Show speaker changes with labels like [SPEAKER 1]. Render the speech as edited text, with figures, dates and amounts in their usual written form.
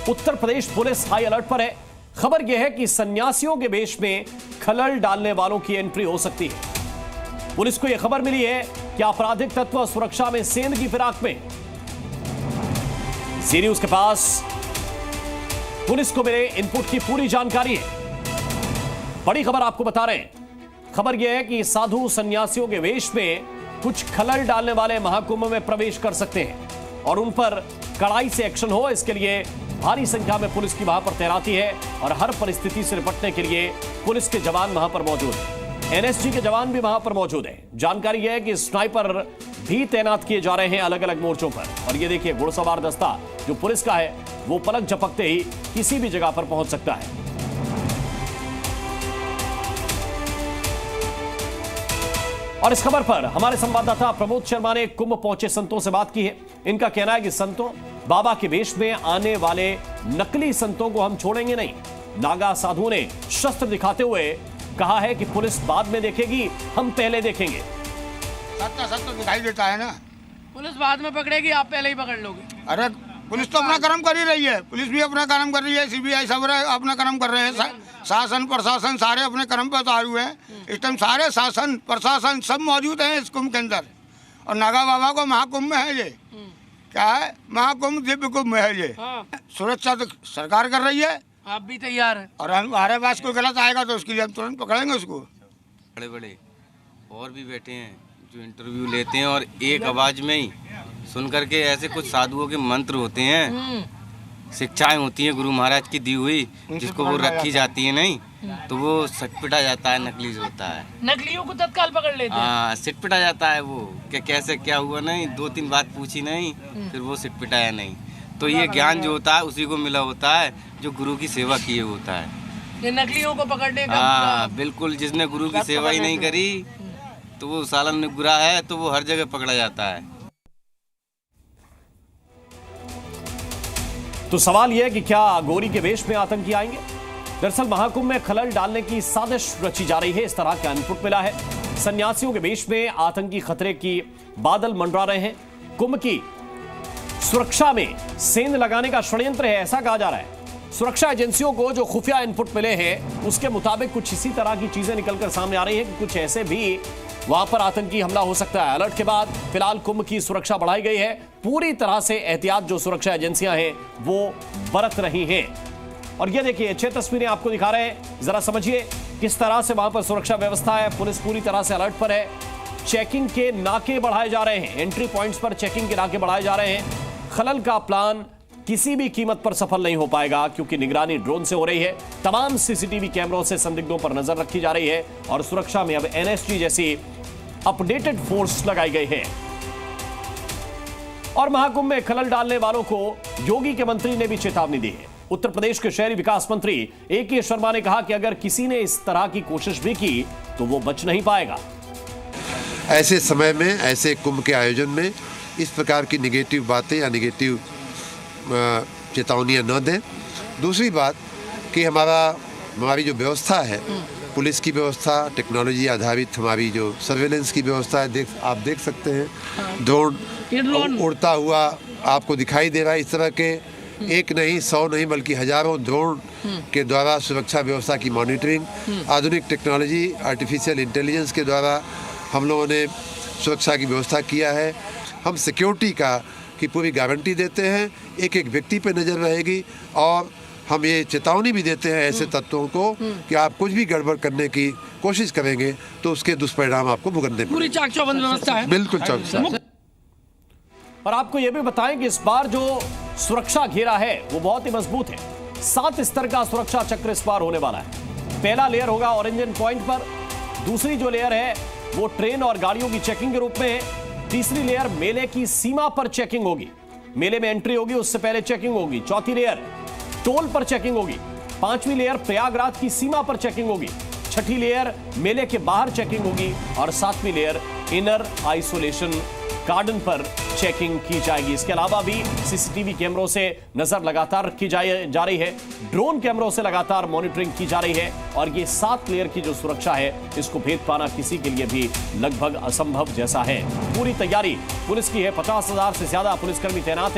[SPEAKER 1] Uttar Pradesh police high alert पर है। खबर यह है कि सन्यासियों के वेश में खलल डालने वालों की एंट्री हो सकती है। पुलिस को यह खबर मिली है कि आपराधिक तत्व सुरक्षा में सेंध की फिराक में। जी न्यूज के पास पुलिस को मिले इनपुट की पूरी जानकारी है। बड़ी खबर आपको बता रहे हैं। खबर यह है कि साधु सन्यासियों के वेश में कुछ खलल डालने वाले महाकुंभ में प्रवेश कर सकते हैं और उन पर कड़ाई से एक्शन हो, इसके लिए भारी संख्या में पुलिस की वहां पर तैनाती है और हर परिस्थिति से निपटने के लिए पुलिस के जवान वहां पर मौजूद हैं। एनएसजी के जवान भी वहां पर मौजूद हैं। जानकारी यह है कि स्नाइपर भी तैनात किए जा रहे हैं अलग अलग मोर्चों पर। और ये देखिए, घुड़सवार दस्ता जो पुलिस का है वो पलक झपकते ही किसी भी जगह पर पहुंच सकता है। और इस खबर पर हमारे संवाददाता प्रमोद शर्मा ने कुंभ पहुंचे संतों से बात की है। इनका कहना है कि संतों, बाबा के वेश में आने वाले नकली संतों को हम छोड़ेंगे नहीं। नागा साधुओं ने शस्त्र दिखाते हुए कहा है कि पुलिस बाद में देखेगी, हम पहले देखेंगे।
[SPEAKER 2] सत्ता सत्ता दिखाई देता है ना,
[SPEAKER 3] पुलिस बाद में पकड़ेगी, आप पहले ही पकड़ लोगे।
[SPEAKER 2] अरे पुलिस तो अपना कर्म कर ही रही है, पुलिस भी अपना कर्म कर रही है, सीबीआई सब अपना कर्म कर रहे हैं, शासन प्रशासन सारे अपने कर्म पर उतारे हुए हैं। इस टाइम सारे शासन प्रशासन सब मौजूद हैं इस कुंभ के अंदर। और नागा बाबा को महाकुंभ में है ये, क्या है, महाकुंभ दिव्य कुंभ में है ये। सुरक्षा तो सरकार कर रही है,
[SPEAKER 3] आप भी तैयार हैं।
[SPEAKER 2] और हमारे पास कोई गलत आएगा तो उसके लिए हम तुरंत पकड़ेंगे उसको।
[SPEAKER 4] बड़े बड़े और भी बैठे हैं जो इंटरव्यू लेते हैं और एक आवाज में ही सुन करके, ऐसे कुछ साधुओं के मंत्र होते हैं, शिक्षाएं होती हैं गुरु महाराज की दी हुई, जिसको वो रखी जाती है नहीं तो वो सटपिटा जाता है, नकली होता है।
[SPEAKER 3] नकलियों को तत्काल पकड़ लेते हैं।
[SPEAKER 4] हाँ, सिटपिटा जाता है वो, कि कैसे क्या हुआ नहीं, 2-3 बात पूछी नहीं, फिर वो सिटपिटाया नहीं। तो ये ज्ञान जो होता है उसी को मिला होता है जो गुरु की सेवा किए होता है।
[SPEAKER 3] ये नकलियों को पकड़ने का
[SPEAKER 4] हाँ बिल्कुल, जिसने गुरु की सेवा ही नहीं करी तो वो साला निगुरा है, तो वो हर जगह पकड़ा जाता है।
[SPEAKER 1] तो सवाल यह है कि क्या गोरी के वेश में आतंकी आएंगे? दरअसल महाकुंभ में खलल डालने की साजिश रची जा रही है, इस तरह का इनपुट मिला है। सन्यासियों के वेश में आतंकी खतरे की बादल मंडरा रहे हैं। कुंभ की सुरक्षा में सेंध लगाने का षड्यंत्र है, ऐसा कहा जा रहा है। सुरक्षा एजेंसियों को जो खुफिया इनपुट मिले हैं उसके मुताबिक कुछ इसी तरह की चीजें निकलकर सामने आ रही है कि कुछ ऐसे भी वहां पर आतंकी हमला हो सकता है। अलर्ट के बाद फिलहाल कुंभ की सुरक्षा बढ़ाई गई है। पूरी तरह से एहतियात जो सुरक्षा एजेंसियां हैं वो बरत रही हैं। और ये देखिए, 6 तस्वीरें आपको दिखा रहे हैं, जरा समझिए किस तरह से वहां पर सुरक्षा व्यवस्था है। पुलिस पूरी तरह से अलर्ट पर है। चेकिंग के नाके बढ़ाए जा रहे हैं, एंट्री पॉइंट्स पर चेकिंग के नाके बढ़ाए जा रहे हैं। खलल का प्लान किसी भी कीमत पर सफल नहीं हो पाएगा क्योंकि निगरानी ड्रोन से हो रही है। तमाम सीसीटीवी कैमरों से संदिग्धों पर नजर रखी जा रही है और सुरक्षा में अब एनएसजी जैसी अपडेटेड फोर्स लगाई गई है। और महाकुंभ में खलल डालने वालों को योगी के मंत्री ने भी चेतावनी दी है। उत्तर प्रदेश के शहरी विकास मंत्री ए.के. शर्मा ने कहा कि अगर किसी ने इस तरह की कोशिश भी की तो वो बच नहीं पाएगा।
[SPEAKER 5] ऐसे समय में, ऐसे कुंभ के आयोजन में इस प्रकार की निगेटिव बातें या निगेटिव चेतावनियां न दें। दूसरी बात कि हमारी जो व्यवस्था है, पुलिस की व्यवस्था, टेक्नोलॉजी आधारित हमारी जो सर्वेलेंस की व्यवस्था है, आप देख सकते हैं ड्रोन उड़ता हुआ आपको दिखाई दे रहा है। इस तरह के एक नहीं, 100 नहीं, बल्कि हजारों ड्रोन के द्वारा सुरक्षा व्यवस्था की मॉनिटरिंग, आधुनिक टेक्नोलॉजी, आर्टिफिशियल इंटेलिजेंस के द्वारा हम लोगों ने सुरक्षा की व्यवस्था किया है। हम सिक्योरिटी की पूरी गारंटी देते हैं, एक एक व्यक्ति पे नज़र रहेगी और हम ये चेतावनी भी देते हैं ऐसे तत्वों को कि आप कुछ भी गड़बड़ करने की कोशिश करेंगे तो उसके दुष्परिणाम आपको भुगतने पड़ेंगे।
[SPEAKER 3] पूरी चाक चौबंद व्यवस्था है,
[SPEAKER 5] बिल्कुल चौबंद।
[SPEAKER 1] और आपको यह भी बताएं कि इस बार जो सुरक्षा घेरा है वो बहुत ही मजबूत है। 7 स्तर का सुरक्षा चक्र इस बार होने वाला है। पहला लेयर होगा ओरिजिन पॉइंट पर, दूसरी जो लेयर है वो ट्रेन और गाड़ियों की चेकिंग के रूप में है, तीसरी लेयर मेले की सीमा पर चेकिंग होगी, मेले में एंट्री होगी उससे पहले चेकिंग होगी, चौथी लेयर टोल पर चेकिंग होगी, 5वीं लेयर प्रयागराज की सीमा पर चेकिंग होगी, 6ठी लेयर मेले के बाहर चेकिंग होगी और 7वीं लेयर इनर आइसोलेशन गार्डन पर चेकिंग की जाएगी। इसके अलावा भी सीसीटीवी कैमरों से नजर लगातार रखी जा रही है, ड्रोन कैमरों से लगातार मॉनिटरिंग की जा रही है और ये 7 लेयर की जो सुरक्षा है इसको भेद पाना किसी के लिए भी लगभग असंभव जैसा है। पूरी तैयारी पुलिस की है, 50,000 से ज्यादा पुलिसकर्मी तैनात हैं।